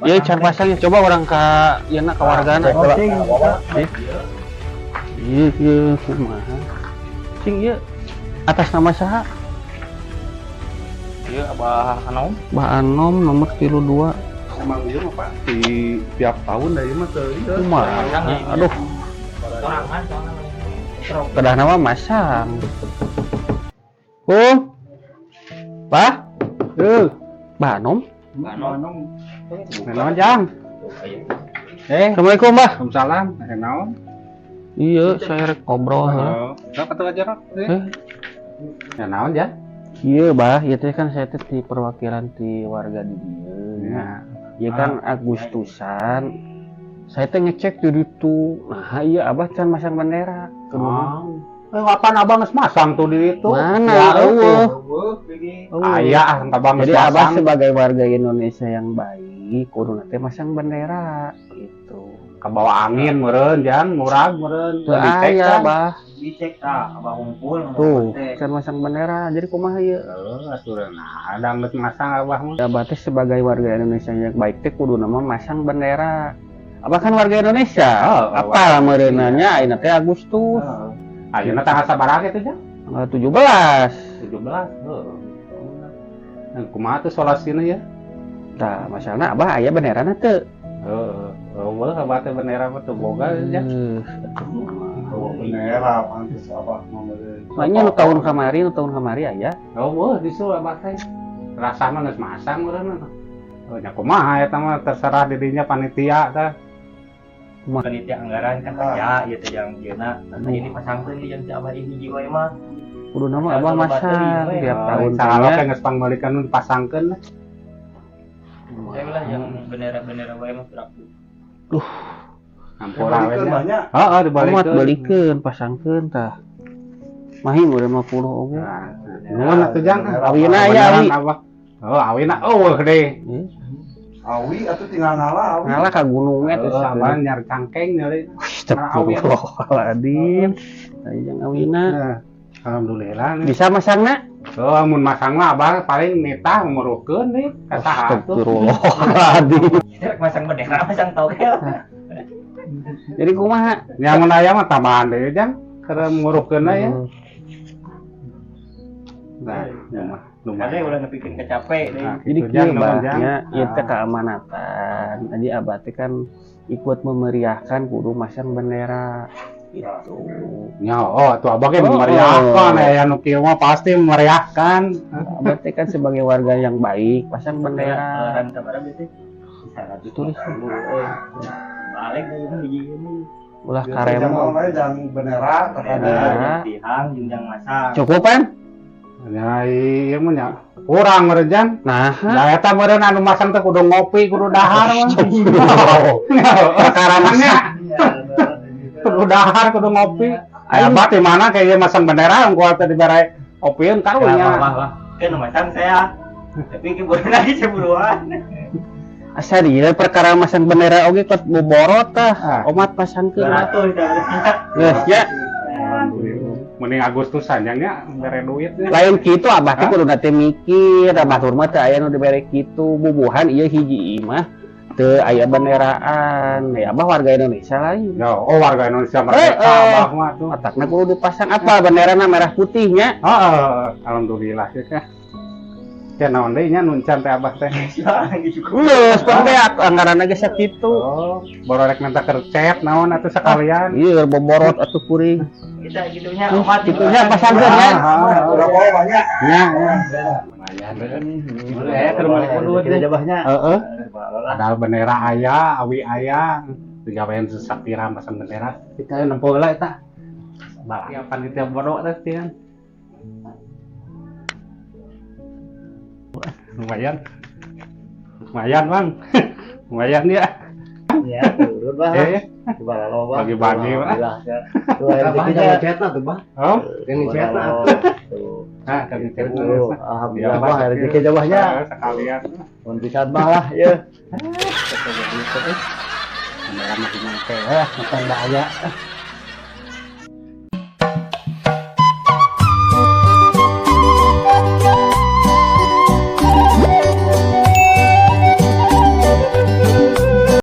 Iya can pasangnya coba orang ka ieu na ka wargana coba. Iya kumaha. Cing ieu atas nama saha? Ieu Abah Anom. Abah Anom nomor 32. Emang ieu mah Pak di tiap tahun da ieu mah teu ieu. Kumaha? Aduh. Kedah nama masang. Pak? Abah Anom? Naon Jang? Assalamualaikum, Mbah. Waalaikumsalam. Naon? Iya, saya rek ngobrol. Berapa tuh aja, Rok? Ya naon ya? Iya, Bah, ieu teh kan saya teh di perwakilan ti warga di dieu. Nah, ieu kan Agustusan. Saya teh ngecek di ditu. Nah, iya Abah can masang bendera. Kapan abang geus masang tuh di itu? Mana? Aya, abang geus Jadi Abah masang. sebagai warga Indonesia yang baik, kudu teh masang bendera gitu. Kabawa angin meureun Jang, murag meureun. Teu aya, Bah. Dicek Abah ngumpul. Tuh, can masang bendera. Jadi kumaha ieu? Atureuna ada geus masang Abah mah. Abah teh sebagai warga Indonesia yang baik teh kudu nama masang bendera. Abah kan warga Indonesia. Apa meureunanya ayeuna teh Agustus. Ayeuna tanggal sabaraha kitu Jang? Tanggal 17. 17. Kumaha tuh solasina ya? Tah, masalahna Abah aya benderana teu? Boleh Abah teh bendera mah teu boga ya. Bendera pantes Abah mah meureun. Makanya nu tahun kamari aya. Boleh disuruh Abah teh. Rasana geus masang meureun. Nya kumaha eta mah terserah dirinya panitia tah. Panitia anggaran kan aya ieu teh yang dieuna. Nah ini pasangkeun yang si Abah ini jiwa mah. Kudu nama Abah masang tiap tahun Salah teh geus pangbalikan nu dipasangkeun. Saya lah yang bendera-bendera wae mah beraku. Ampura we nya. Heeh, Amat dibalikeun. balikeun pasangkeun tah. Mahi urang 50 oge. Nuhun atuh Jang. Awina aya awi. Awina gede. Awi atau tinggal ngalah awi. Ngalah ka gunung eta Sabar nyari cangkeng nyari. Astagfirullahaladzim. Yang awina. Alhamdulillah. Bisa masangna? Mun masang mah Abah paling nitah ngurukeun deui ka saha atuh. Astagfirullahaladzim. Masang bendera, masang togel. Jadi kumaha? Nya mun aya mah tambahan deui Jang. Keur ngurukeun ya. Nah, Ada ulah nepikeun capek deui. Jadi kieu Mbahnya ieu teh keamanatan. Jadi Abah teh kan ikut memeriahkan kudu masang bendera gitu. Nya atuh Abah ge memeriahkan aya nu kieu mah pasti memeriahkan. Abah teh kan sebagai warga yang baik pasang bendera. Dan sabaraha teh? Tulis Balik hiji ini. ulah karemo. Dan bendera Bendera. Tihang jenjang masang. Cukup kan? Ya ieu mah nya urang meureun Jang. Nah, Da eta meureun anu masang teh kudu ngopi, kudu dahar mah. Perkarananya kudu dahar, kudu ngopi. Aya Abah di mana kayak ieu masang bendera engko teh dibere opieun karunya. Kan masang saya. Tapi ke boleh lagi ceburuan. asa dia perkara masang bendera oge kot boborot tah. Omat pasangkeun. 200 Geus ya. Mending Agustusan Jang nya bere duit nya. Lain kitu Abah teh kudu teh mikir, batur mah teh aya nu dibere kitu, bubuhan ieu hiji imah teu aya benderaan. Ya Abah warga Indonesia lain. Ya, warga Indonesia merdeka Abah mah tuh. Otakna kudu dipasang apa benderana merah putihnya. Heeh, alhamdulillah ya. Ya naon deui nya nuncan teh Abah teh. Geus pang anggaranna geus sakitu. Oh, baru rek minta kercet naon atuh sekalian. Ieu boborot atuh kuring. Kita gitunya umat Gitunya pasangkeun ya. udah bawa banyak. Nya, lumayan deh. Keur balik dulu kita jabahnya. Heeh. Padahal bendera aya, awi aya. Digawean sakira pasang bendera. Kita nempo heula eta. Balik ya panitia bodo teh tian. Lumayan. Lumayan, Bang. Lumayan ya. Ya, turun Bah. Bagi-bagi, Pak. Tuh, rezekinya cetna tuh, Bah. Oh, Ini cetna. nah, kan itu. Alhamdulillah, Bah, rezeki jabahnya. Sekalian. Mun bisa Bah lah, ya. Beneran masih nyampe. Makan aya.